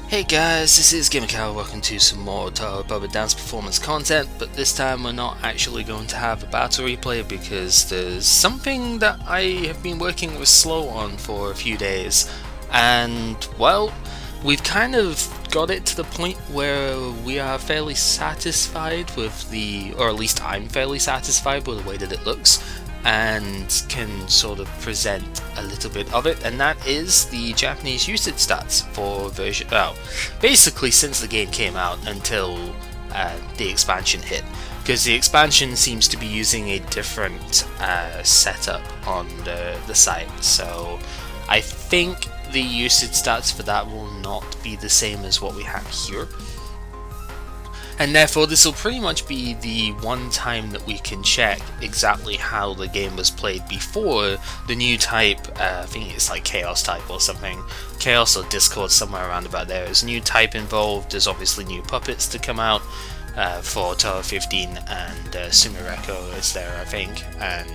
Hey guys, this is GamerCow. Welcome to some more Touhou Puppet Dance Performance content, but this time we're not actually going to have a battle replay because there's something that I have been working with Slow on for a few days, and well, we've kind of got it to the point where we are fairly satisfied with or at least I'm fairly satisfied with the way that it looks, and can sort of present a little bit of it, and that is the Japanese usage stats for version, basically since the game came out until the expansion hit, because the expansion seems to be using a different setup on the site, so I think the usage stats for that will not be the same as what we have here. And therefore this will pretty much be the one time that we can check exactly how the game was played before the new type, I think it's like Chaos type or something, Chaos or Discord, somewhere around about there. There's a new type involved, there's obviously new puppets to come out for Touhou 15, and Sumireko is there I think, and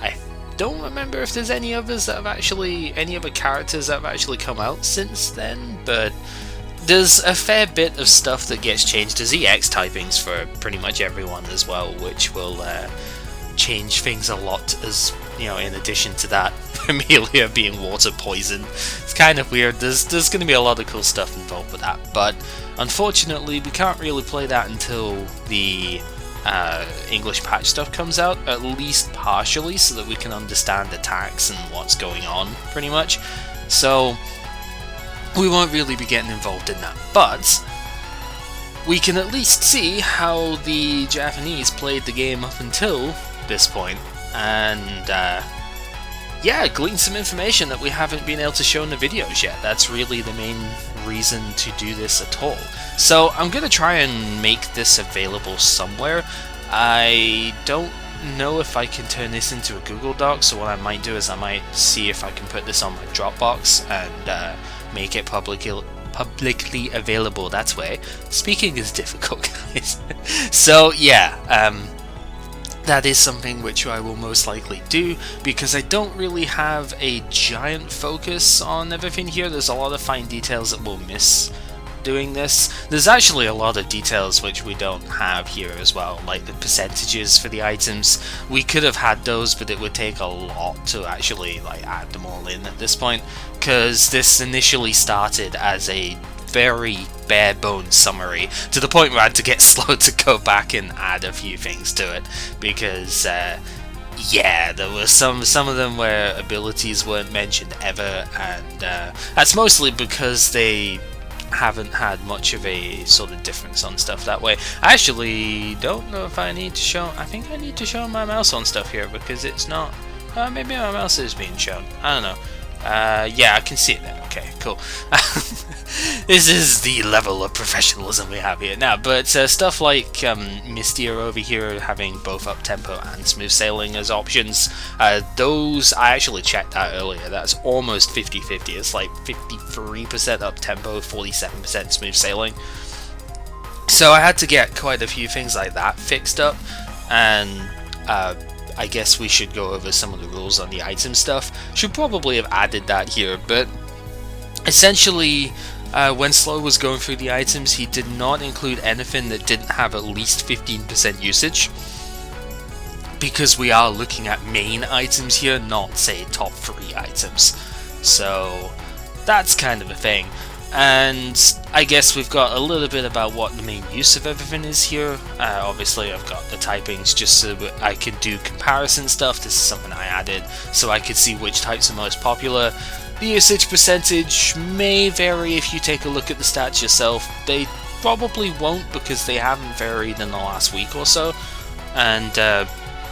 I don't remember if there's any others that have actually, any other characters that have actually come out since then, but there's a fair bit of stuff that gets changed. There's EX typings for pretty much everyone as well, which will change things a lot, as you know, in addition to that, Amelia being water poison. It's kind of weird. There's going to be a lot of cool stuff involved with that, but unfortunately we can't really play that until the English patch stuff comes out, at least partially, so that we can understand attacks and what's going on, pretty much. So we won't really be getting involved in that, but we can at least see how the Japanese played the game up until this point, and yeah, glean some information that we haven't been able to show in the videos yet. That's really the main reason to do this at all. So I'm going to try and make this available somewhere. I don't know if I can turn this into a Google Doc, so what I might do is I might see if I can put this on my Dropbox and make it publicly available that way. Speaking is difficult, guys. So yeah, that is something which I will most likely do, because I don't really have a giant focus on everything here. There's a lot of fine details that we'll miss doing this. There's actually a lot of details which we don't have here as well, like the percentages for the items. We could have had those, but it would take a lot to actually like add them all in at this point, because this initially started as a very bare bones summary, to the point where I had to get Slow to go back and add a few things to it, because yeah, there were some of them where abilities weren't mentioned ever, and that's mostly because they haven't had much of a sort of difference on stuff that way. I actually don't know if I need to show, I think I need to show my mouse on stuff here, because it's not, maybe my mouse is being shown, I don't know. Yeah, I can see it there. Okay, cool. This is the level of professionalism we have here now, but stuff like Misty are over here having both up-tempo and smooth sailing as options. Those, I actually checked that earlier, that's almost 50-50, it's like 53% up-tempo, 47% smooth sailing. So I had to get quite a few things like that fixed up, and I guess we should go over some of the rules on the item stuff. Should probably have added that here, but essentially when Slow was going through the items, he did not include anything that didn't have at least 15% usage, because we are looking at main items here, not say top 3 items. So that's kind of a thing. And I guess we've got a little bit about what the main use of everything is here. Obviously I've got the typings just so that I can do comparison stuff. This is something I added so I could see which types are most popular. The usage percentage may vary if you take a look at the stats yourself. They probably won't, because they haven't varied in the last week or so, and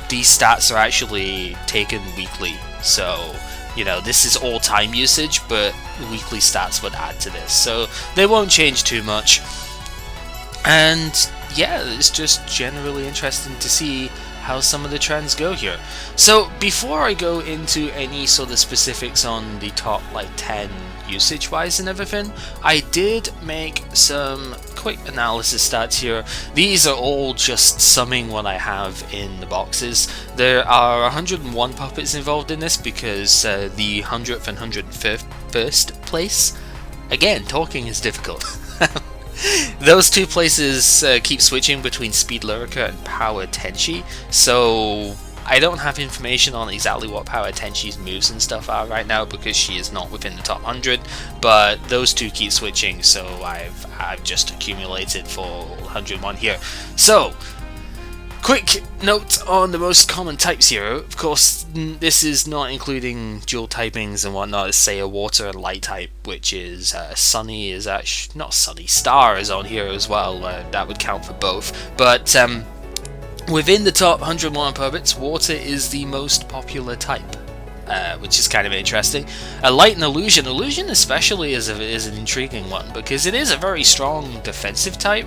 these stats are actually taken weekly, so you know, this is all time usage, but weekly stats would add to this, so they won't change too much. And yeah, it's just generally interesting to see how some of the trends go here. So before I go into any sort of specifics on the top like 10 usage wise and everything, I did make some quick analysis stats here. These are all just summing what I have in the boxes. There are 101 puppets involved in this, because the 100th and 101st place Again, talking is difficult. Those two places keep switching between Speed Lyrica and Power Tenchi, so I don't have information on exactly what Power Tenchi's moves and stuff are right now because she is not within the top 100, but those two keep switching, so I've just accumulated for 101 here. So, quick note on the most common types here. Of course, this is not including dual typings and whatnot. Let's say a water and light type, which is Sunny is actually not Sunny. Star is on here as well. That would count for both. But within the top 101 puppets, water is the most popular type, which is kind of interesting. Light and illusion. Illusion especially is an intriguing one because it is a very strong defensive type,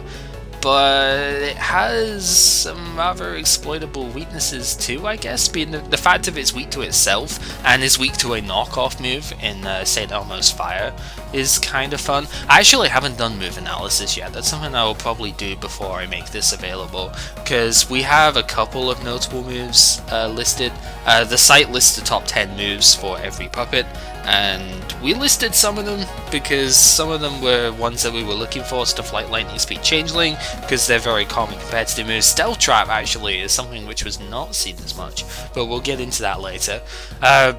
but it has some rather exploitable weaknesses too, I guess, being the fact of it's weak to itself and is weak to a knockoff move in St. Elmo's Fire is kind of fun. I actually haven't done move analysis yet. That's something I will probably do before I make this available, because we have a couple of notable moves listed. The site lists the top 10 moves for every puppet, and we listed some of them because some of them were ones that we were looking for, stuff like Lightning Speed Changeling, because they're very common competitive moves. Stealth Trap actually is something which was not seen as much, but we'll get into that later.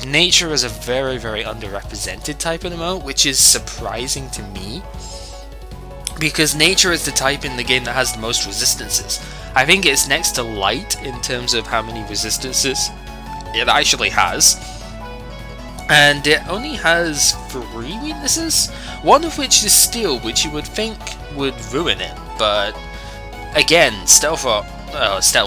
Nature is a very, very underrepresented type at the moment, which is surprising to me, because Nature is the type in the game that has the most resistances. I think it's next to Light in terms of how many resistances it actually has. And it only has 3 weaknesses, one of which is Steel, which you would think would ruin it, but again, Stealth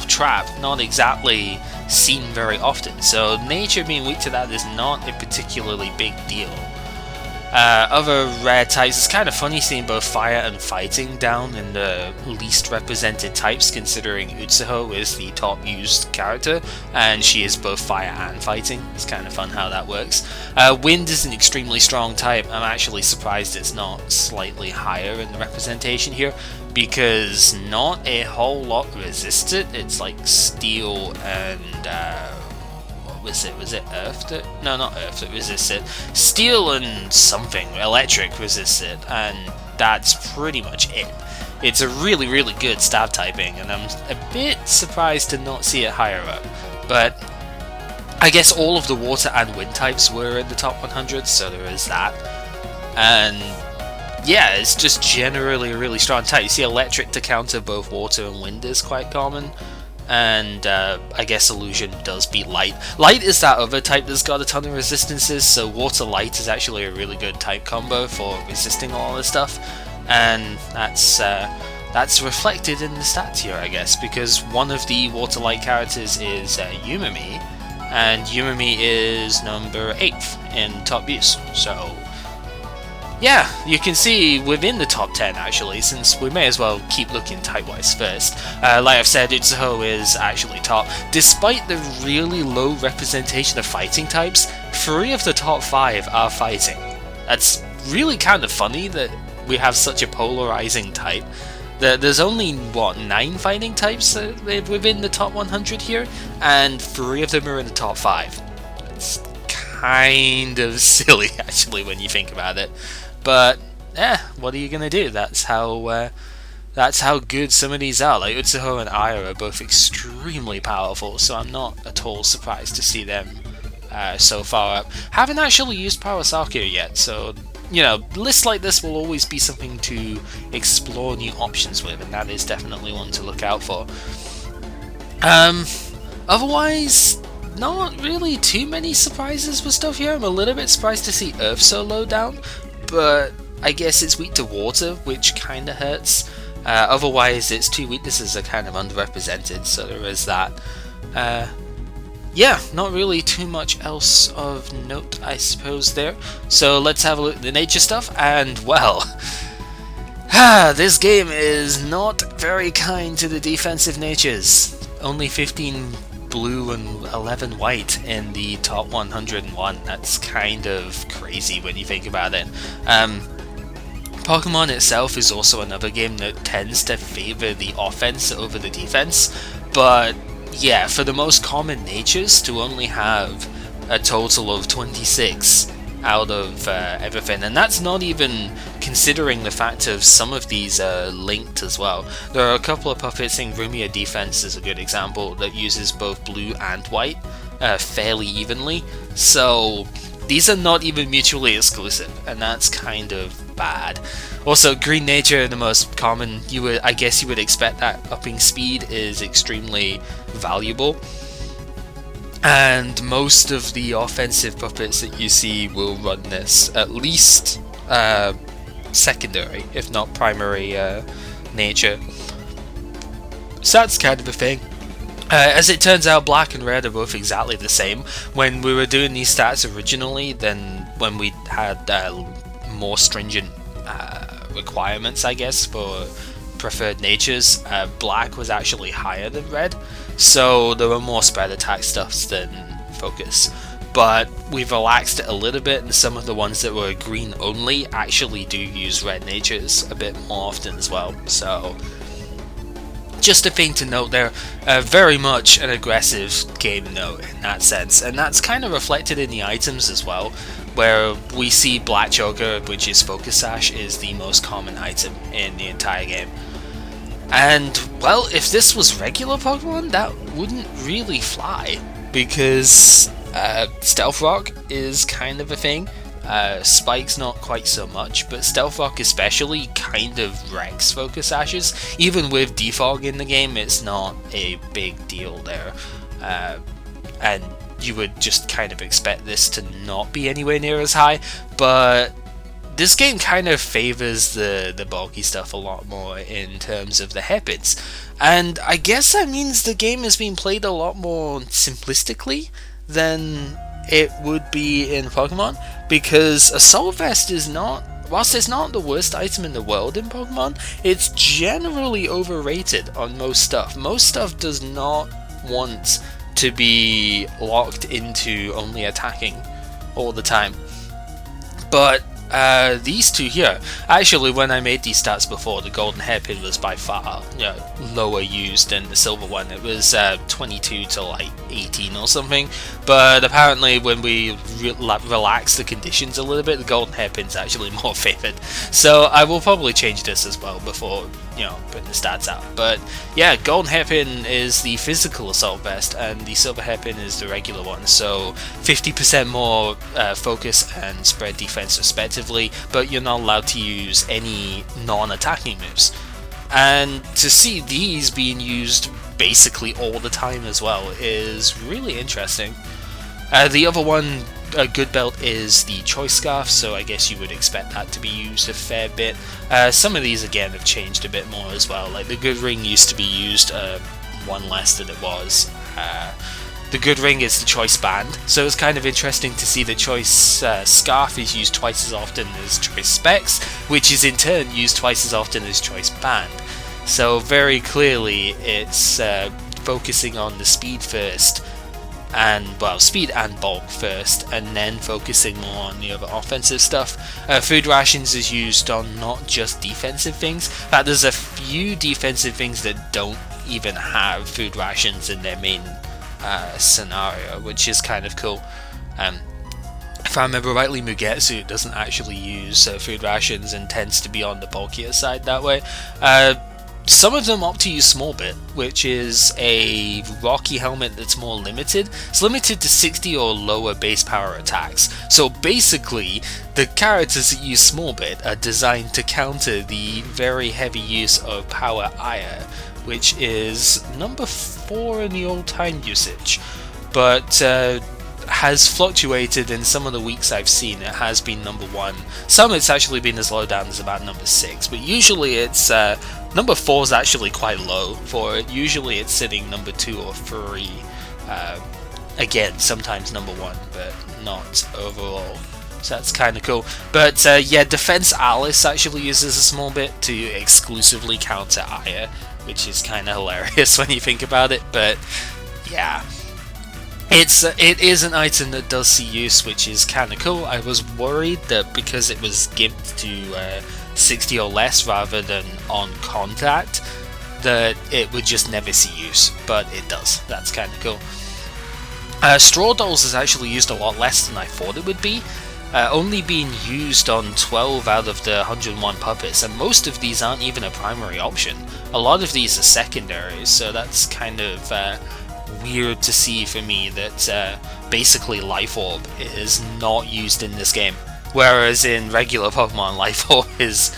Trap, not exactly seen very often, so Nature being weak to that is not a particularly big deal. Other rare types, it's kind of funny seeing both Fire and Fighting down in the least represented types, considering Touhou is the top used character, and she is both Fire and Fighting. It's kind of fun how that works. Wind is an extremely strong type. I'm actually surprised it's not slightly higher in the representation here, because not a whole lot resist it. It's like Steel and was it Earth that... No, not Earth that resists it. Steel and something, Electric resists it, and that's pretty much it. It's a really, really good stab typing, and I'm a bit surprised to not see it higher up. But I guess all of the water and wind types were in the top 100, so there is that. And yeah, it's just generally a really strong type. You see Electric to counter both water and wind is quite common. And I guess Illusion does beat Light. Light is that other type that's got a ton of resistances, so Water Light is actually a really good type combo for resisting all this stuff, and that's reflected in the stats here, I guess, because one of the Water Light characters is Yumimi, and Yumimi is number 8th in top use, so yeah, you can see within the top 10 actually, since we may as well keep looking type-wise first. Like I've said, Touhou is actually top. Despite the really low representation of fighting types, 3 of the top 5 are fighting. That's really kind of funny that we have such a polarizing type. There's only, what, 9 fighting types within the top 100 here, and 3 of them are in the top 5. It's kind of silly actually when you think about it. But what are you gonna do? That's how good some of these are. Like Touhou and Aya are both extremely powerful, so I'm not at all surprised to see them so far up. Haven't actually used Power Sakura yet, so you know, lists like this will always be something to explore new options with, and that is definitely one to look out for. Otherwise, not really too many surprises with stuff here. I'm a little bit surprised to see Earth so low down, but I guess it's weak to water, which kinda hurts. Otherwise, its 2 weaknesses are kind of underrepresented, so there is that. Yeah, not really too much else of note, I suppose, there. So let's have a look at the nature stuff, and well, this game is not very kind to the defensive natures. Only 15 blue and 11 white in the top 101. That's kind of crazy when you think about it. Pokemon itself is also another game that tends to favor the offense over the defense, but yeah, for the most common natures to only have a total of 26 out of everything, and that's not even considering the fact of some of these are linked as well. There are a couple of puppets in Rumia Defense is a good example that uses both blue and white fairly evenly, so these are not even mutually exclusive, and that's kind of bad. Also, green nature, the most common, I guess you would expect that upping speed is extremely valuable. And most of the offensive puppets that you see will run this, at least secondary, if not primary nature. So that's kind of a thing. As it turns out, black and red are both exactly the same. When we were doing these stats originally, then when we had more stringent requirements, I guess, for preferred natures, black was actually higher than red, so there were more spread attack stuffs than focus. But we've relaxed it a little bit, and some of the ones that were green only actually do use red natures a bit more often as well, so just a thing to note there. Very much an aggressive game note in that sense, and that's kind of reflected in the items as well, where we see Black Choker, which is Focus Sash, is the most common item in the entire game. And, well, if this was regular Pokemon, that wouldn't really fly, because Stealth Rock is kind of a thing. Spike's not quite so much, but Stealth Rock especially kind of wrecks Focus Sashes. Even with Defog in the game, it's not a big deal there. And you would just kind of expect this to not be anywhere near as high, but this game kind of favors the bulky stuff a lot more in terms of the hairpins. And I guess that means the game is being played a lot more simplistically than it would be in Pokemon, because Assault Vest is not, whilst it's not the worst item in the world in Pokemon, it's generally overrated on most stuff. Most stuff does not want to be locked into only attacking all the time. But these two here, actually when I made these stats before, the golden hairpin was by far lower used than the silver one. It was 22 to like 18 or something, but apparently when we relax the conditions a little bit, the golden hairpin's actually more favoured. So I will probably change this as well before putting the stats out. But yeah, golden hairpin is the physical assault vest and the silver hairpin is the regular one, so 50% more focus and spread defense respectively, but you're not allowed to use any non-attacking moves. And to see these being used basically all the time as well is really interesting. The other one, a good belt, is the Choice Scarf, so I guess you would expect that to be used a fair bit. Some of these again have changed a bit more as well, like the Good Ring used to be used one less than it was. The Good Ring is the Choice Band, so it's kind of interesting to see the Choice Scarf is used twice as often as Choice Specs, which is in turn used twice as often as Choice Band. So very clearly it's focusing on the speed first, and well, speed and bulk first, and then focusing more on the other offensive stuff. Food rations is used on not just defensive things. In fact, there's a few defensive things that don't even have food rations in their main scenario, which is kind of cool. If I remember rightly, Mugetsu doesn't actually use food rations and tends to be on the bulkier side that way. Some of them opt to use Small Bit, which is a Rocky helmet that's more limited. It's limited to 60 or lower base power attacks. So basically, the characters that use Small Bit are designed to counter the very heavy use of Power Ire, which is number 4 in the all-time usage. But has fluctuated in some of the weeks I've seen. It has been number 1. Some it's actually been as low down as about number 6, but usually it's number 4 is actually quite low for it. Usually it's sitting number 2 or 3. Again, sometimes number 1, but not overall. So that's kind of cool. But yeah, Defense Alice actually uses a Small Bit to exclusively counter Ire, which is kind of hilarious when you think about it. But yeah, it is an item that does see use, which is kind of cool. I was worried that because it was gimped to 60 or less rather than on contact, that it would just never see use, but it does. That's kind of cool. Straw Dolls is actually used a lot less than I thought it would be. only being used on 12 out of the 101 puppets, and most of these aren't even a primary option. A lot of these are secondaries, so that's kind of weird to see for me that basically Life Orb is not used in this game, whereas in regular Pokemon, Life Orb is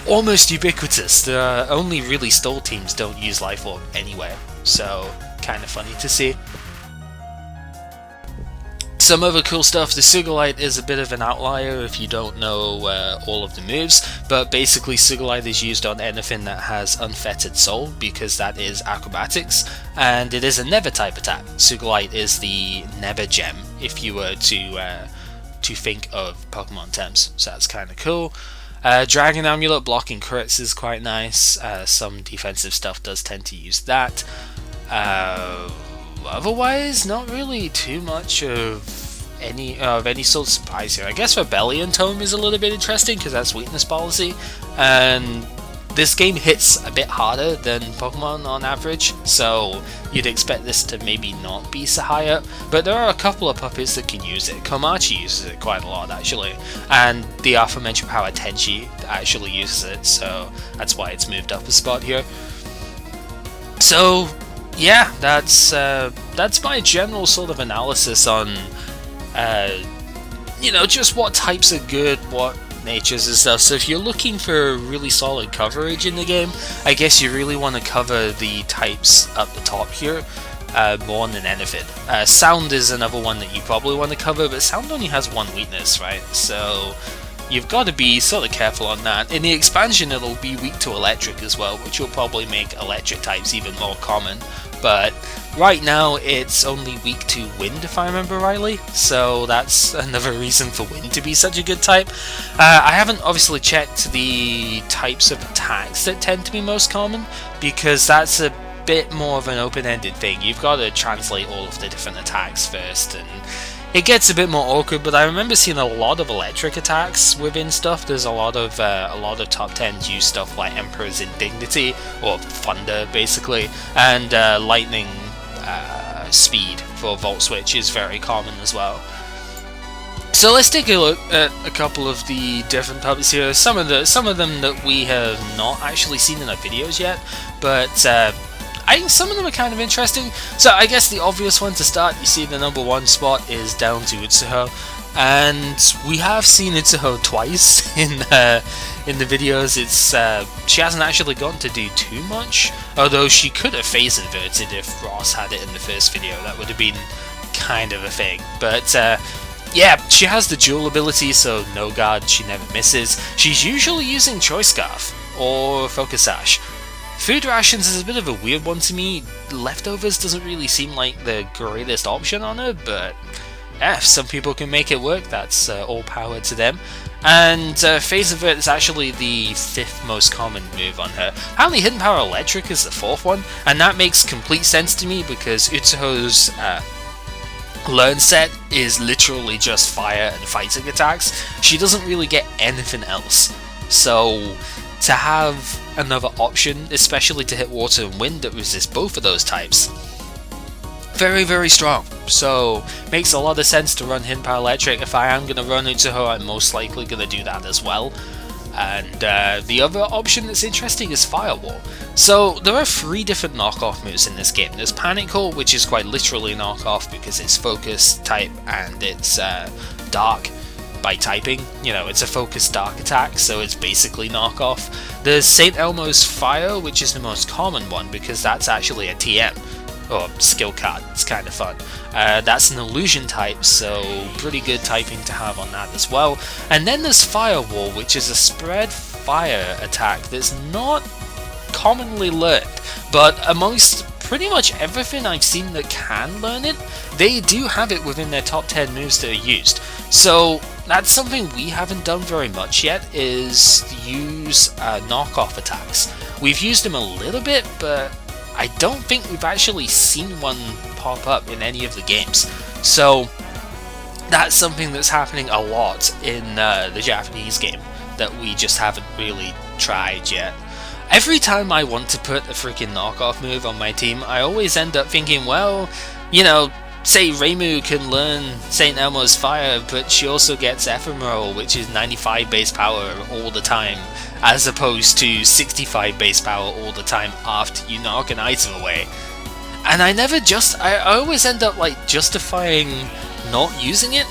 almost ubiquitous. The only really stall teams don't use Life Orb anywhere, so kind of funny to see. Some other cool stuff, the Sigalite is a bit of an outlier if you don't know all of the moves, but basically Sigalite is used on anything that has Unfettered Soul because that is acrobatics, and it is a Never type attack. Sigalite is the Never gem if you were to think of Pokemon terms, so that's kind of cool. Dragon Amulet blocking crits is quite nice. Some defensive stuff does tend to use that. Otherwise, not really too much of any sort of surprise here. I guess Rebellion Tome is a little bit interesting because that's weakness policy, and this game hits a bit harder than Pokemon on average, so you'd expect this to maybe not be so high up, but there are a couple of puppets that can use it. Komachi uses it quite a lot actually, and the aforementioned Power Tenchi actually uses it, so that's why it's moved up a spot here. So yeah, that's my general sort of analysis on just what types are good, what natures and stuff. So if you're looking for really solid coverage in the game, I guess you really want to cover the types up the top here more than anything. Sound is another one that you probably want to cover, but Sound only has one weakness, right? So you've got to be sort of careful on that. In the expansion it'll be weak to electric as well, which will probably make electric types even more common, but right now it's only weak to wind if I remember rightly, so that's another reason for wind to be such a good type. I haven't obviously checked the types of attacks that tend to be most common, because that's a bit more of an open-ended thing. You've got to translate all of the different attacks first, and it gets a bit more awkward, but I remember seeing a lot of electric attacks within stuff. There's a lot of top 10s use stuff like Emperor's Indignity, or Thunder basically, and Lightning Speed for Volt Switch is very common as well. So let's take a look at a couple of the different puppets here. Some of them that we have not actually seen in our videos yet, but I think some of them are kind of interesting. So I guess the obvious one to start, you see the number one spot is down to Utsuho, and we have seen Utsuho twice in the videos. She hasn't actually gotten to do too much, although she could have phase inverted if Ross had it in the first video. That would have been kind of a thing, but yeah, she has the dual ability, so no guard, she never misses. She's usually using Choice Scarf or Focus Sash. Food rations is a bit of a weird one to me. Leftovers doesn't really seem like the greatest option on her, but yeah, if some people can make it work, that's all power to them. And Phase Avert is actually the 5th most common move on her. Apparently Hidden Power Electric is the 4th one, and that makes complete sense to me because Utsuho's Learn set is literally just fire and fighting attacks. She doesn't really get anything else. So to have another option, especially to hit water and wind that resists both of those types, very, very strong. So makes a lot of sense to run Hidden Power Electric. If I am going to run Utsuho, I'm most likely going to do that as well. And the other option that's interesting is Firewall. So there are 3 different knockoff moves in this game. There's Panic Call, which is quite literally knockoff because it's focus type and it's dark by typing. It's a focused dark attack, so it's basically knockoff. There's St. Elmo's Fire, which is the most common one because that's actually a TM, or skill card. It's kind of fun. That's an illusion type, so pretty good typing to have on that as well. And then there's Firewall, which is a spread fire attack that's not commonly learned, but amongst pretty much everything I've seen that can learn it, they do have it within their top 10 moves that are used. So that's something we haven't done very much yet, is use knockoff attacks. We've used them a little bit, but I don't think we've actually seen one pop up in any of the games. So that's something that's happening a lot in the Japanese game that we just haven't really tried yet. Every time I want to put a freaking knockoff move on my team, I always end up thinking, well, say Reimu can learn St. Elmo's Fire, but she also gets Ephemeral, which is 95 base power all the time, as opposed to 65 base power all the time after you knock an item away. And I always end up like justifying not using it,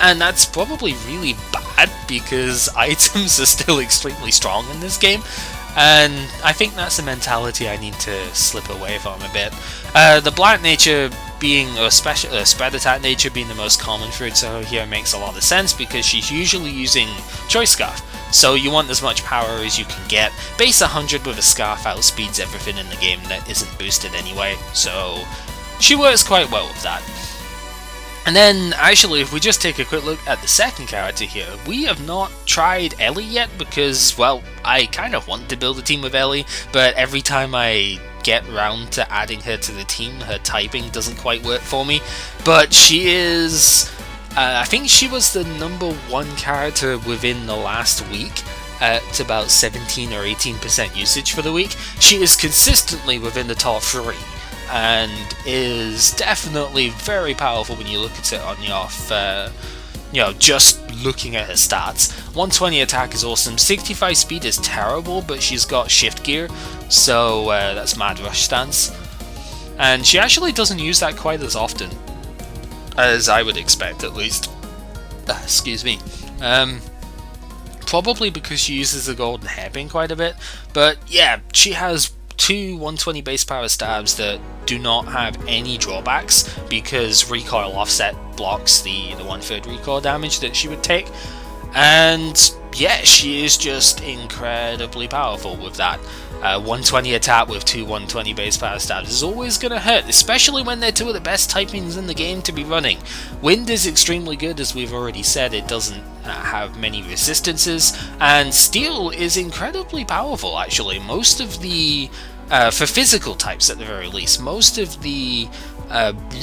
and that's probably really bad because items are still extremely strong in this game, and I think that's a mentality I need to slip away from a bit. The Black Nature being, or Spread Attack Nature being the most common fruit so here makes a lot of sense because she's usually using Choice Scarf, so you want as much power as you can get. Base 100 with a Scarf outspeeds everything in the game that isn't boosted anyway, so she works quite well with that. And then, actually, if we just take a quick look at the second character here, we have not tried Ellie yet because, well, I kind of want to build a team with Ellie, but every time I get round to adding her to the team, her typing doesn't quite work for me. But she is, I think she was the #1 character within the last week, at about 17 or 18% usage for the week. She is consistently within the top 3. And is definitely very powerful when you look at it on the off, just looking at her stats. 120 attack is awesome, 65 speed is terrible, but she's got shift gear, so that's mad rush stance. And she actually doesn't use that quite as often, as I would expect at least. Excuse me. Probably because she uses the golden hairpin quite a bit, but yeah, she has 2 120 base power stabs that do not have any drawbacks because recoil offset blocks the 1/3 recoil damage that she would take, and yeah, she is just incredibly powerful with that. 120 attack with 2 120 base power stabs is always going to hurt, especially when they're 2 of the best typings in the game to be running. Wind is extremely good, as we've already said, it doesn't have many resistances, and steel is incredibly powerful actually. Most of the, for physical types at the very least, most of the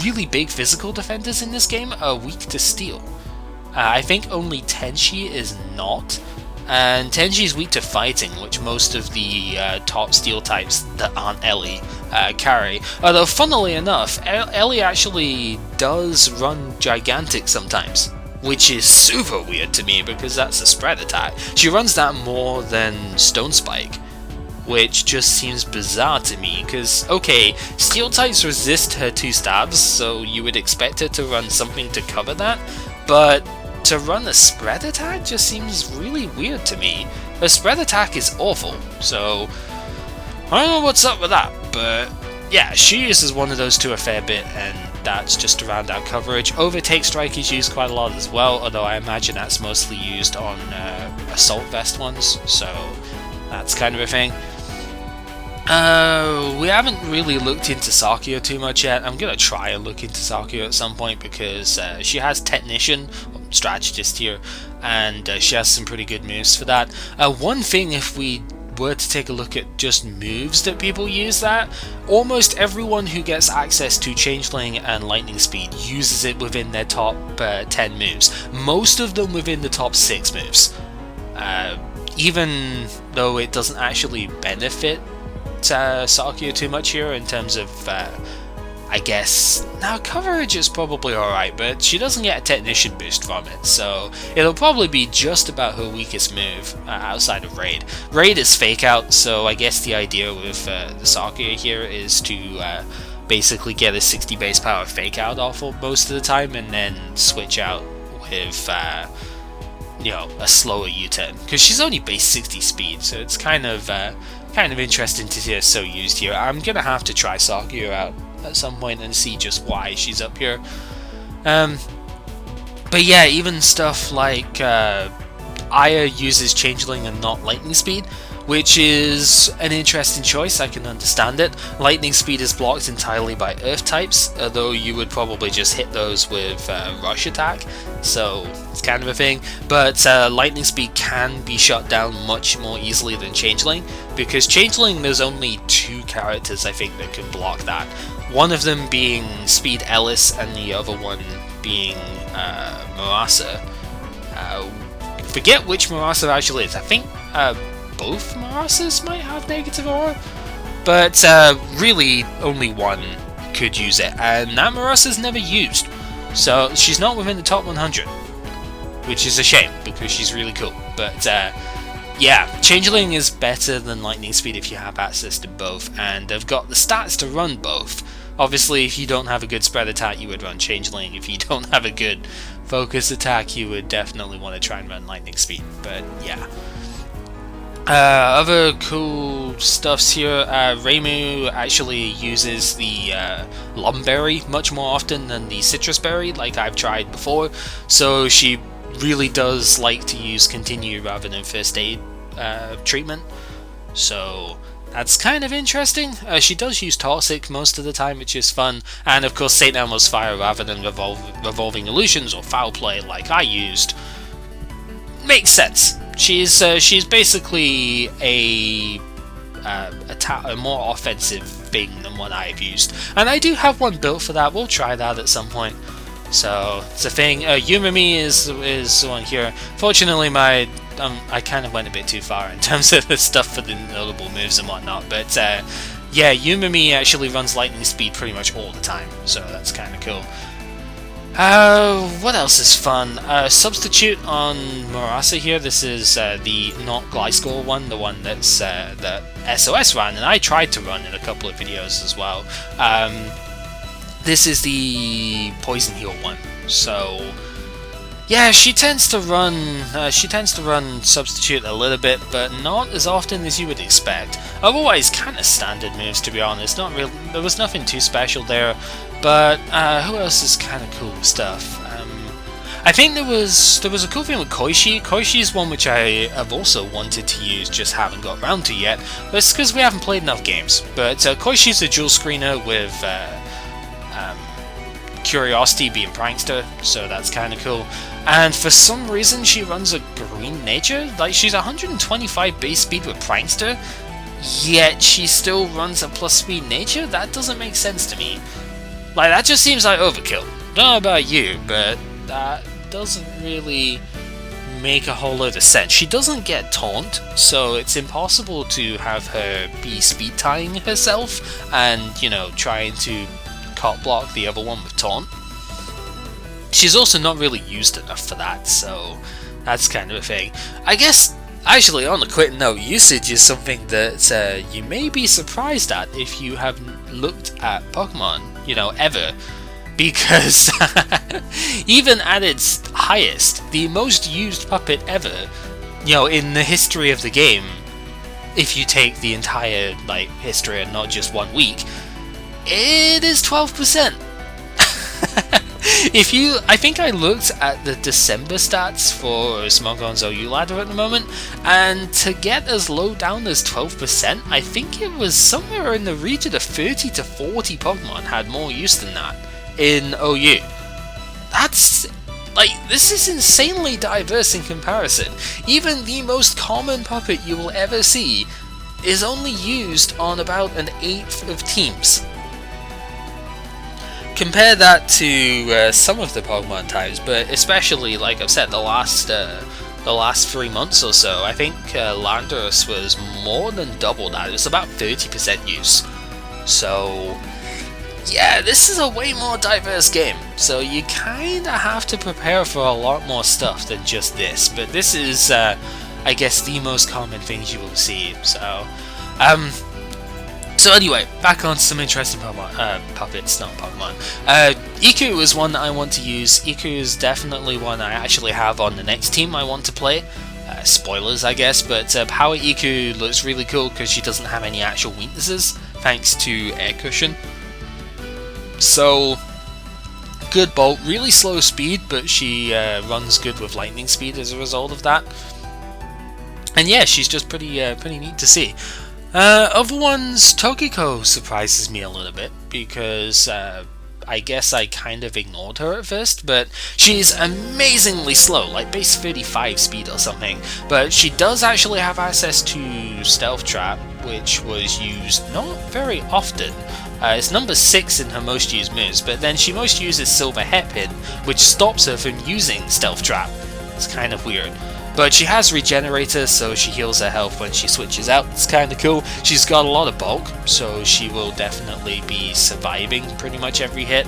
really big physical defenders in this game are weak to steel. I think only Tenshi is not, and Tenshi is weak to fighting, which most of the top steel types that aren't Ellie carry. Although, funnily enough, Ellie actually does run Gigantic sometimes, which is super weird to me because that's a spread attack. She runs that more than Stone Spike, which just seems bizarre to me, because, okay, steel types resist her 2 stabs, so you would expect her to run something to cover that, but to run a spread attack just seems really weird to me. Her spread attack is awful, so I don't know what's up with that, but yeah, she uses one of those 2 a fair bit, and that's just to round out coverage. Overtake Strike is used quite a lot as well, although I imagine that's mostly used on Assault Vest ones, so that's kind of a thing. We haven't really looked into Sakuya too much yet. I'm gonna try and look into Sakuya at some point because she has Technician, Strategist here, and she has some pretty good moves for that. One thing, if we were to take a look at just moves that people use, that almost everyone who gets access to Changeling and Lightning Speed uses it within their top 10 moves. Most of them within the top 6 moves. Even though it doesn't actually benefit Sakuya too much here in terms of, I guess, now coverage is probably alright, but she doesn't get a Technician boost from it, so it'll probably be just about her weakest move outside of Raid. Raid is Fake Out, so I guess the idea with the Sakuya here is to basically get a 60 base power Fake Out off most of the time and then switch out with a slower U-turn, because she's only base 60 speed, so it's kind of interesting to see her so used here. I'm gonna have to try Sakuya out at some point and see just why she's up here. But yeah, even stuff like Aya uses Changeling and not Lightning Speed, which is an interesting choice. I can understand it. Lightning Speed is blocked entirely by Earth types, although you would probably just hit those with Rush Attack, so it's kind of a thing. But Lightning Speed can be shut down much more easily than Changeling, because Changeling, there's only 2 characters I think that can block that. One of them being Speed Ellis and the other one being Marasa. Forget which Marasa actually is. I think both Marasas might have negative aura, but really only one could use it, and Namarasa's never used, so she's not within the top 100, which is a shame because she's really cool. But yeah, Changeling is better than Lightning Speed if you have access to both, and they've got the stats to run both. Obviously, if you don't have a good spread attack, you would run Changeling. If you don't have a good focus attack, you would definitely want to try and run Lightning Speed. But yeah. Other cool stuffs here, Reimu actually uses the Lumberry much more often than the Citrus Berry, like I've tried before, so she really does like to use Continue rather than First Aid treatment, so that's kind of interesting. She does use Toxic most of the time, which is fun, and of course Saint Elmo's Fire rather than Revolving Illusions or Foul Play like I used. Makes sense. She's basically a more offensive thing than what I've used, and I do have one built for that. We'll try that at some point. So it's a thing. Yumimi is one here. Fortunately, I kind of went a bit too far in terms of the stuff for the notable moves and whatnot. But yeah, Yumimi actually runs Lightning Speed pretty much all the time, so that's kind of cool. What else is fun? Substitute on Murasa here. This is the not Gliscor one, the one that's that SOS ran, and I tried to run in a couple of videos as well. This is the Poison Heal one. So yeah, she tends to run Substitute a little bit, but not as often as you would expect. Otherwise, kind of standard moves, to be honest. Not real. There was nothing too special there. But who else is kind of cool stuff? I think there was a cool thing with Koishi. Koishi is one which I have also wanted to use, just haven't got around to yet. But it's because we haven't played enough games. But Koishi is a dual screener with Curiosity being Prankster, so that's kind of cool. And for some reason she runs a green nature. Like, she's 125 base speed with Prankster, yet she still runs a plus speed nature? That doesn't make sense to me. Like, that just seems like overkill. Don't know about you, but that doesn't really make a whole load of sense. She doesn't get taunt, so it's impossible to have her be speed tying herself and, you know, trying to cop block the other one with taunt. She's also not really used enough for that, so that's kind of a thing. I guess, actually, on a quick note, usage is something that you may be surprised at if you have looked at Pokemon, you know, ever. Because even at its highest, the most used puppet ever, you know, in the history of the game, if you take the entire, like, history and not just 1 week, it is 12%. I think I looked at the December stats for Smogon's OU ladder at the moment, and to get as low down as 12%, I think it was somewhere in the region of 30 to 40 Pokemon had more use than that in OU. That's, like, this is insanely diverse in comparison. Even the most common puppet you will ever see is only used on about 1/8 of teams. Compare that to some of the Pokemon types, but especially, like I've said, the last 3 months or so, I think Landorus was more than double that. It was about 30% use. So yeah, this is a way more diverse game, so you kinda have to prepare for a lot more stuff than just this, but this is I guess the most common things you will see. So anyway, back on some interesting Pokemon, puppets, not Pokemon. Iku is one that I want to use. Iku is definitely one I actually have on the next team I want to play. Spoilers, I guess, but Power Iku looks really cool because she doesn't have any actual weaknesses, thanks to Air Cushion. So, good Bolt, really slow speed, but she runs good with Lightning Speed as a result of that. And yeah, she's just pretty neat to see. Other ones, Tokiko surprises me a little bit because I guess I kind of ignored her at first, but she's amazingly slow, like base 35 speed or something. But she does actually have access to Stealth Trap, which was used not very often. It's number 6 in her most used moves, but then she most uses Silver Hairpin, which stops her from using Stealth Trap. It's kind of weird. But she has Regenerator, so she heals her health when she switches out. It's kind of cool. She's got a lot of bulk, so she will definitely be surviving pretty much every hit.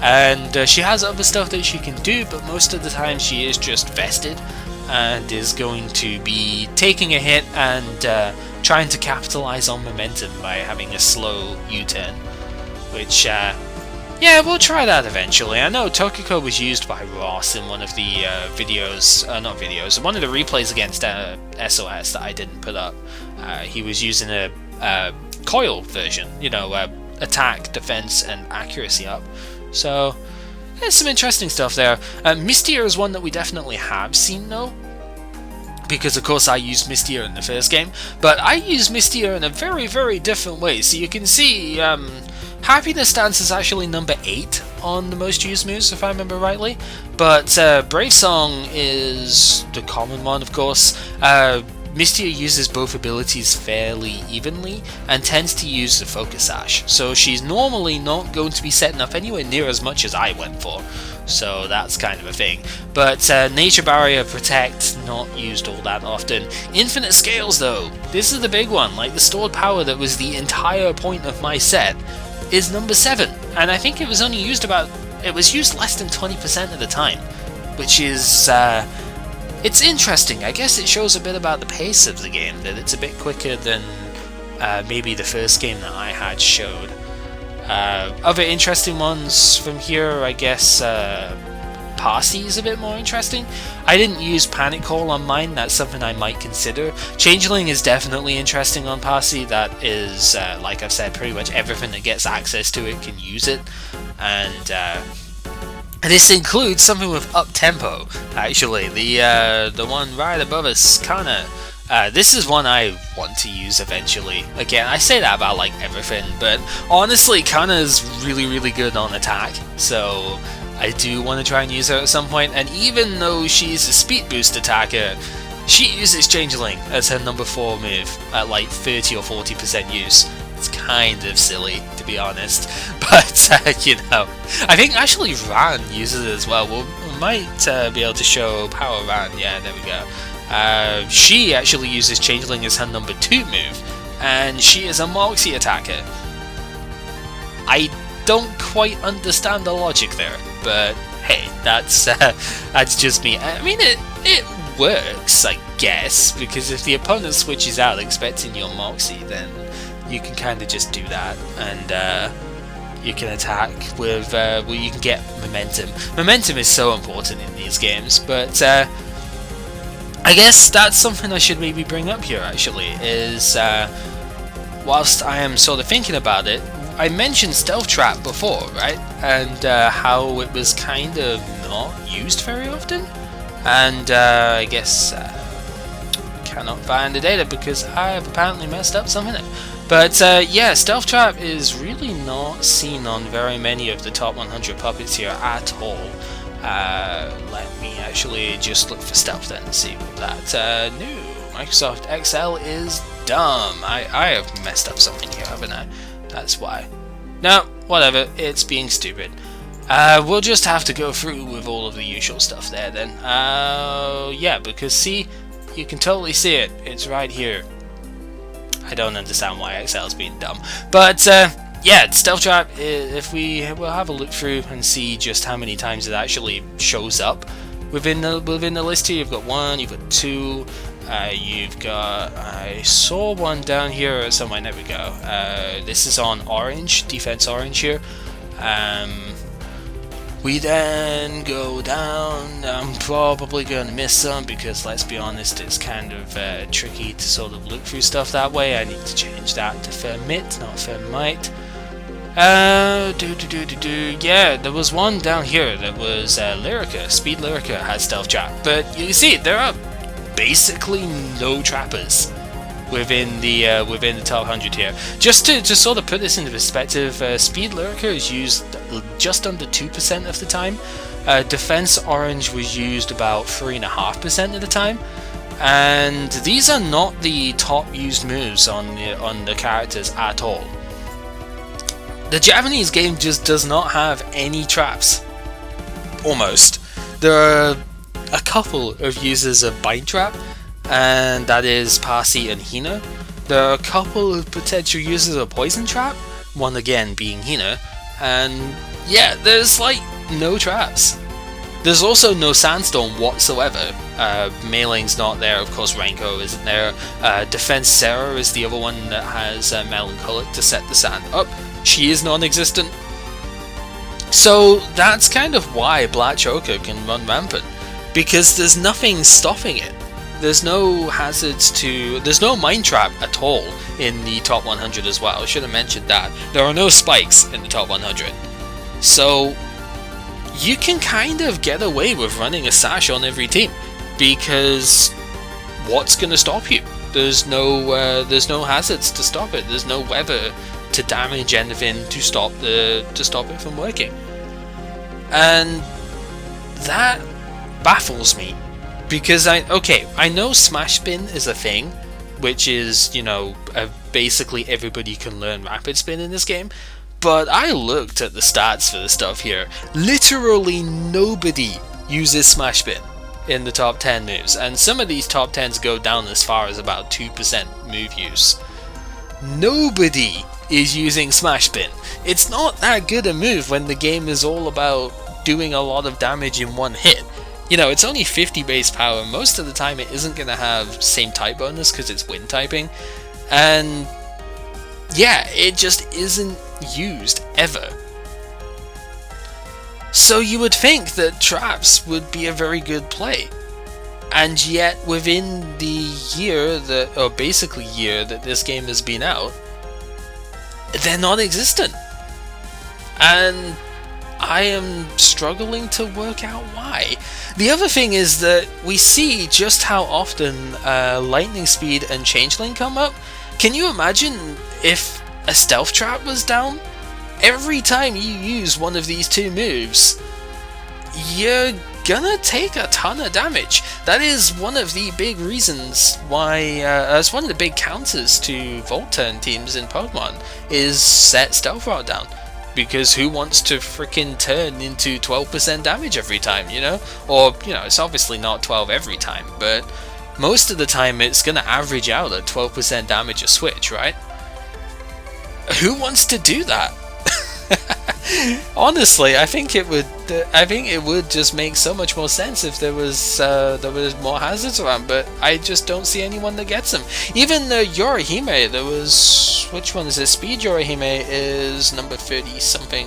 And she has other stuff that she can do, but most of the time she is just vested and is going to be taking a hit and trying to capitalize on momentum by having a slow U-turn, which yeah, we'll try that eventually. I know OHKO was used by Ross in one of the one of the replays against SOS that I didn't put up. He was using a coil version, you know, attack, defense, and accuracy up. So there's some interesting stuff there. Mystier is one that we definitely have seen though, because of course I used Mystier in the first game, but I use Mystier in a very, very different way. So you can see Happiness Dance is actually number 8 on the most used moves, if I remember rightly, but Brave Song is the common one, of course. Mystier uses both abilities fairly evenly and tends to use the Focus Sash, so she's normally not going to be setting up anywhere near as much as I went for, so that's kind of a thing. But Nature Barrier, Protect, not used all that often. Infinite Scales though, this is the big one. Like the stored power that was the entire point of my set is number 7, and I think it was only used used less than 20% of the time, which is it's interesting. I guess it shows a bit about the pace of the game, that it's a bit quicker than maybe the first game that I had showed. Other interesting ones from here, I guess Parsi is a bit more interesting. I didn't use Panic Call on mine, that's something I might consider. Changeling is definitely interesting on Parsi, that is, like I've said, pretty much everything that gets access to it can use it. And this includes something with Up Tempo, actually, the one right above us, Kana. This is one I want to use eventually. Again, I say that about like everything, but honestly, Kana is really, really good on attack, so I do want to try and use her at some point. And even though she's a speed boost attacker, she uses Changeling as her number 4 move at like 30 or 40% use. It's kind of silly, to be honest, but you know, I think actually Ran uses it as well. We might be able to show Power Ran. Yeah, there we go. She actually uses Changeling as her number 2 move, and she is a Moxie attacker. I don't quite understand the logic there, but hey, that's just me. I mean, it works, I guess, because if the opponent switches out expecting your Moxie, then you can kind of just do that, and you can attack with well, you can get momentum. Momentum is so important in these games, but I guess that's something I should maybe bring up here, actually, is whilst I am sort of thinking about it, I mentioned Stealth Trap before, right? And how it was kind of not used very often, and I guess cannot find the data because I have apparently messed up something. But yeah, Stealth Trap is really not seen on very many of the top 100 puppets here at all. Let me actually just look for Stealth then and see what that new Microsoft Excel is dumb. I have messed up something here, haven't I? That's why. No, whatever, it's being stupid. We'll just have to go through with all of the usual stuff there then. Yeah, because see, you can totally see it. It's right here. I don't understand why Excel's being dumb. But yeah, Stealth Trap, if we'll have a look through and see just how many times it actually shows up within the list here. You've got 1, you've got 2, you've got, I saw one down here somewhere, there we go. This is on orange, defense orange here. We then go down. I'm probably going to miss some because, let's be honest, it's kind of tricky to sort of look through stuff that way. I need to change that to Fermit, not Fermite. Yeah, there was one down here that was Lyrica. Speed Lyrica has Stealth Trap, but you see, there are basically no trappers within the top 100 here. Just to sort of put this into perspective, Speed Lyrica is used just under 2% of the time. Defense Orange was used about 3.5% of the time, and these are not the top used moves on the characters at all. The Japanese game just does not have any traps. Almost. There are a couple of users of Bind Trap, and that is Parsi and Hina. There are a couple of potential users of Poison Trap, one again being Hina, and yeah, there's like no traps. There's also no Sandstorm whatsoever. Mailing's not there, of course Renko isn't there. Defense Sarah is the other one that has Melancholic to set the sand up. She is non-existent. So that's kind of why Black Choker can run rampant, because there's nothing stopping it. There's no hazards to... There's no Mind Trap at all in the top 100 as well. I should have mentioned that. There are no spikes in the top 100. So you can kind of get away with running a Sash on every team, because what's going to stop you? There's no hazards to stop it. There's no weather to damage anything to stop it from working. And that baffles me, because I know Smash Spin is a thing, which is, you know, basically everybody can learn Rapid Spin in this game, but I looked at the stats for the stuff here. Literally nobody uses Smash Spin in the top 10 moves, and some of these top 10s go down as far as about 2% move use. Nobody is using Smash Spin. It's not that good a move when the game is all about doing a lot of damage in one hit. You know, it's only 50 base power. Most of the time it isn't going to have same type bonus because it's wind typing. And yeah, it just isn't used ever. So you would think that traps would be a very good play. And yet within the year that, or basically year that this game has been out, they're non-existent. And I am struggling to work out why. The other thing is that we see just how often Lightning Speed and Changeling come up. Can you imagine if a Stealth Trap was down? Every time you use one of these two moves, you're gonna take a ton of damage. That is one of the big reasons why, it's one of the big counters to Volt Turn teams in Pokemon, is set Stealth Rod down. Because who wants to freaking turn into 12% damage every time, you know? Or, you know, it's obviously not 12 every time, but most of the time it's gonna average out at 12% damage a switch, right? Who wants to do that? Honestly, I think it would just make so much more sense if there was more hazards around, but I just don't see anyone that gets them. Even Yorihime, there was, which one is it? Speed Yorihime is number 30 something.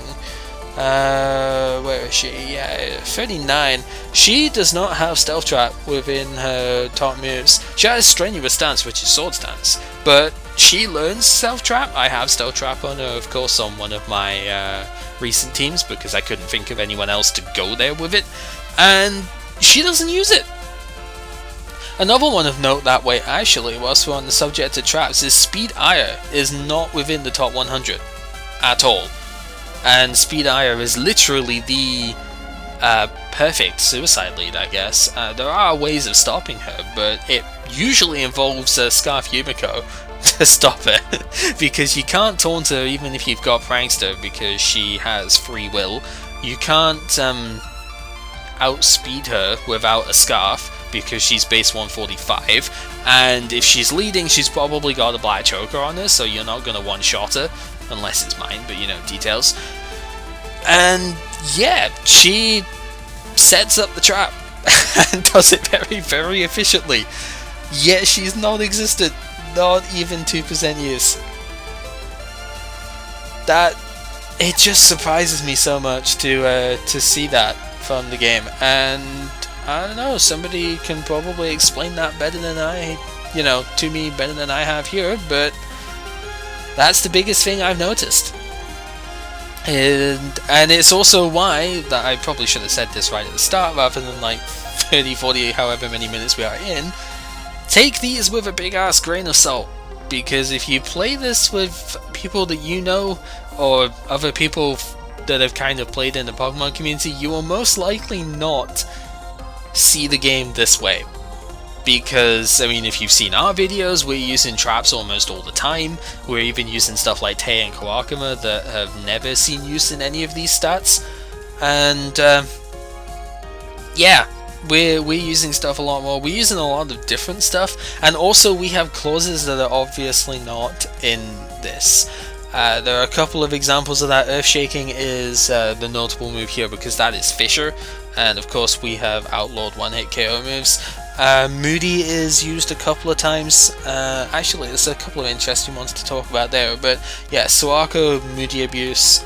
Where is she? Yeah, 39. She does not have Stealth Trap within her top moves. She has Strenuous Stance, which is Sword Stance, but she learns Stealth Trap. I have Stealth Trap on her, of course, on one of my recent teams, because I couldn't think of anyone else to go there with it, and she doesn't use it. Another one of note that way, actually, whilst we're on the subject of traps, is Speed Ire is not within the top 100 at all. And Speed Ire is literally the perfect suicide lead, I guess. There are ways of stopping her, but it usually involves Scarf Yumiko to stop her, because you can't taunt her even if you've got Prankster, because she has free will. You can't outspeed her without a Scarf, because she's base 145, and if she's leading, she's probably got a Black Choker on her, so you're not going to one-shot her, unless it's mine, but you know, details. And yeah, she sets up the trap and does it very, very efficiently, yet she's non-existent. Not even 2% use. That, it just surprises me so much to see that from the game, and I don't know, somebody can probably explain that better than to me better than I have here, but that's the biggest thing I've noticed. And it's also why, that I probably should have said this right at the start rather than like 30, 40, however many minutes we are in. Take these with a big ass grain of salt, because if you play this with people that you know, or other people that have kind of played in the Pokemon community, you will most likely not see the game this way. Because, I mean, if you've seen our videos, we're using traps almost all the time. We're even using stuff like Tei and Kawakama that have never seen use in any of these stats. And, yeah, we're using stuff a lot more. We're using a lot of different stuff, and also we have clauses that are obviously not in this. There are a couple of examples of that. Earth shaking is the notable move here because that is Fisher, and of course we have outlawed one-hit KO moves. Moody is used a couple of times. Actually, there's a couple of interesting ones to talk about there. But yeah, Suako, Moody abuse.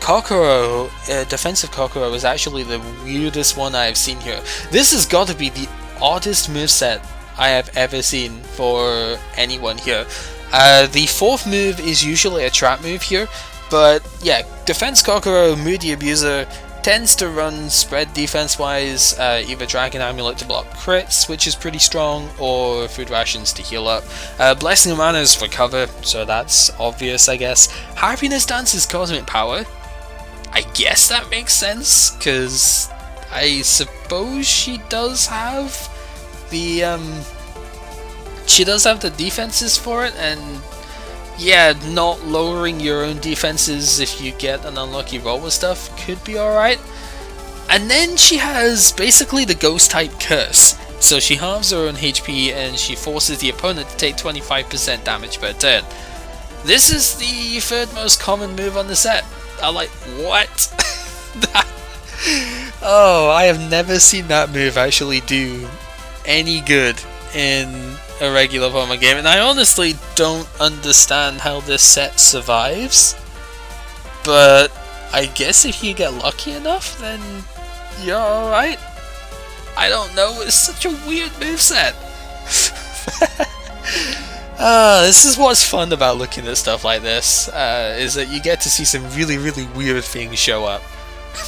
Kokoro, defensive Kokoro is actually the weirdest one I've seen here. This has got to be the oddest moveset I have ever seen for anyone here. The fourth move is usually a trap move here, but yeah, defense Kokoro, Moody abuser, tends to run spread defense wise, either Dragon Amulet to block crits, which is pretty strong, or Food Rations to heal up. Blessing of Mana is for cover, so that's obvious I guess. Happiness Dance is Cosmic Power. I guess that makes sense, because I suppose she does have the defenses for it, and yeah, not lowering your own defenses if you get an unlucky roll with stuff could be alright. And then she has basically the ghost type curse, so she halves her own HP and she forces the opponent to take 25% damage per turn. This is the third most common move on the set. I'm like, what? Oh, I have never seen that move actually do any good in a regular Pokemon game, and I honestly don't understand how this set survives, but I guess if you get lucky enough, then you're alright. I don't know, it's such a weird moveset. This is what's fun about looking at stuff like this, is that you get to see some really, really weird things show up.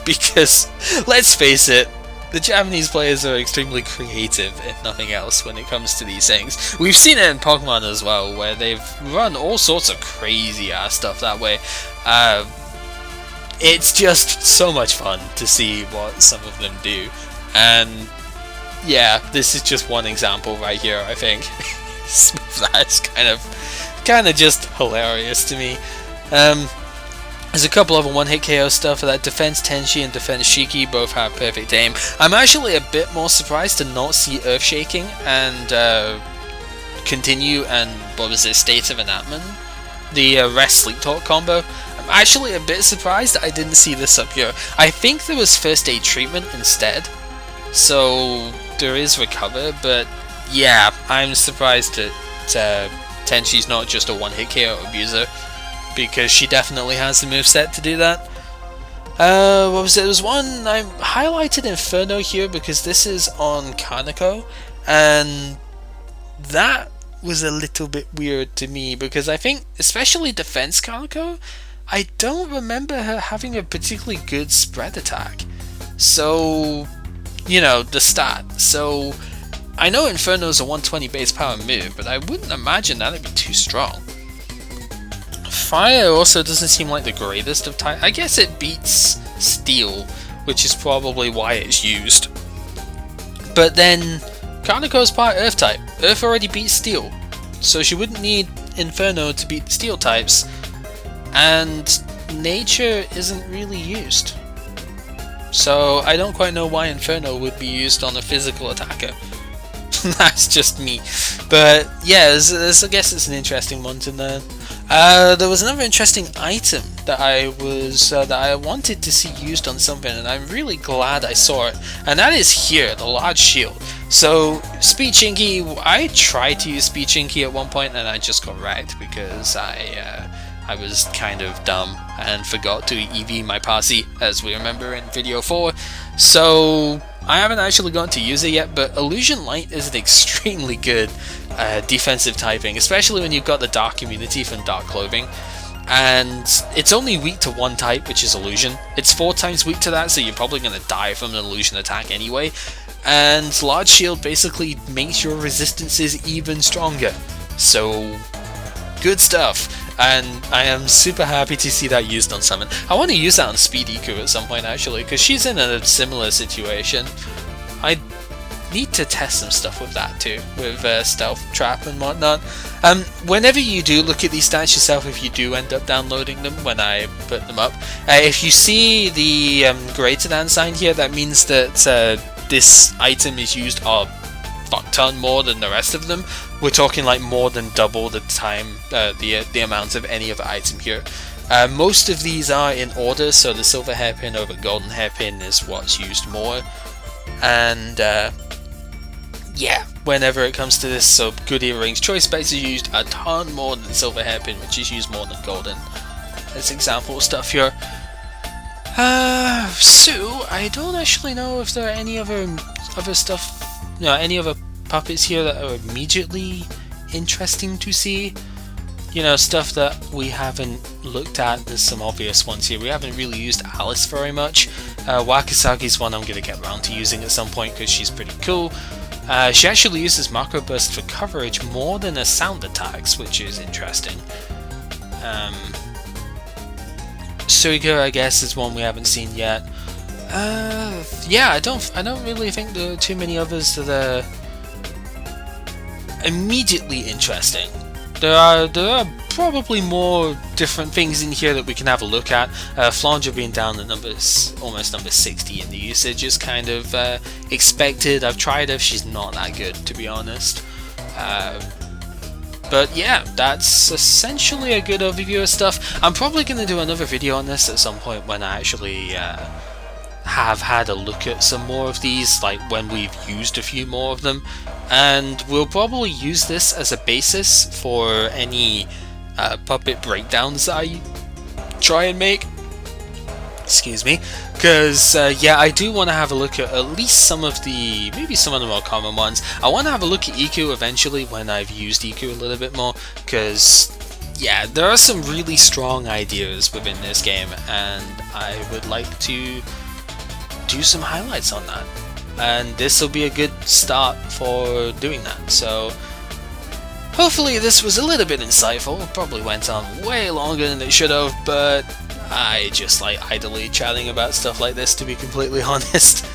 Because, let's face it, the Japanese players are extremely creative, if nothing else, when it comes to these things. We've seen it in Pokemon as well, where they've run all sorts of crazy ass stuff that way. It's just so much fun to see what some of them do. And yeah, this is just one example right here, I think. That's kind of just hilarious to me. There's a couple of one-hit KO stuff for that. Defense Tenshi and Defense Shiki both have perfect aim. I'm actually a bit more surprised to not see Earth Shaking and Continue and, what was it, State of Enactment? The Rest Sleep Talk combo. I'm actually a bit surprised that I didn't see this up here. I think there was First Aid Treatment instead, so there is Recover, but yeah, I'm surprised that Tenshi's not just a one-hit KO abuser, because she definitely has the moveset to do that. What was it? There was one, I highlighted Inferno here because this is on Kaneko, and that was a little bit weird to me because I think, especially Defense Kaneko, I don't remember her having a particularly good spread attack. So, you know, the stat. So, I know Inferno is a 120 base power move, but I wouldn't imagine that'd be too strong. Fire also doesn't seem like the greatest of types. I guess it beats Steel, which is probably why it's used. But then, Kaneko's part Earth type. Earth already beats Steel, so she wouldn't need Inferno to beat Steel types. And Nature isn't really used. So I don't quite know why Inferno would be used on a physical attacker. That's just me. But yeah, I guess it's an interesting one to learn. There was another interesting item that I wanted to see used on something, and I'm really glad I saw it, and that is here, the large shield. So Speed Chinky, I tried to use Speed Chinky at one point and I just got wrecked because I was kind of dumb and forgot to EV my posse, as we remember in video 4. So I haven't actually gotten to use it yet, but Illusion Light is an extremely good defensive typing, especially when you've got the Dark immunity from Dark Clothing. And it's only weak to one type, which is Illusion. It's 4 times weak to that, so you're probably going to die from an Illusion attack anyway. And Large Shield basically makes your resistances even stronger. So, good stuff. And I am super happy to see that used on Summon. I want to use that on Speediku at some point actually, because she's in a similar situation. I need to test some stuff with that too, with Stealth Trap and whatnot. Whenever you do look at these stats yourself, if you do end up downloading them when I put them up, if you see the greater than sign here, that means that this item is used a fuck ton more than the rest of them. We're talking like more than double the time, the amount of any other item here. Most of these are in order, so the silver hairpin over golden hairpin is what's used more. And yeah, whenever it comes to this, so good earrings, choice specs is used a ton more than silver hairpin, which is used more than golden. As example stuff here. So I don't actually know if there are any other stuff, any other puppets here that are immediately interesting to see. Stuff that we haven't looked at. There's some obvious ones here. We haven't really used Alice very much. Wakasagi's one I'm going to get around to using at some point because she's pretty cool. She actually uses macro burst for coverage more than her sound attacks, which is interesting. Suiga, I guess, is one we haven't seen yet. Yeah, I don't really think there are too many others that are immediately interesting. There are probably more different things in here that we can have a look at. Flanger being down at almost number 60 in the usage is kind of expected. I've tried her, she's not that good, to be honest. But yeah, that's essentially a good overview of stuff. I'm probably going to do another video on this at some point when I actually have had a look at some more of these, like when we've used a few more of them. And we'll probably use this as a basis for any puppet breakdowns that I try and make. Excuse me, because yeah, I do want to have a look at least maybe some of the more common ones. I want to have a look at Iku eventually when I've used Iku a little bit more, because yeah, there are some really strong ideas within this game, and I would like to do some highlights on that. And this will be a good start for doing that. So hopefully this was a little bit insightful. It probably went on way longer than it should have, but I just like idly chatting about stuff like this, to be completely honest.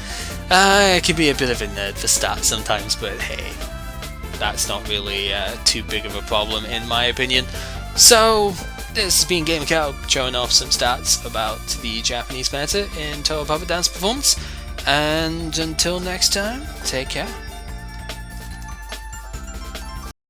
I can be a bit of a nerd for stats sometimes, but hey, that's not really too big of a problem in my opinion. So this has been GamerCow showing off some stats about the Japanese meta in Touhou Puppet Dance Performance. And until next time, take care.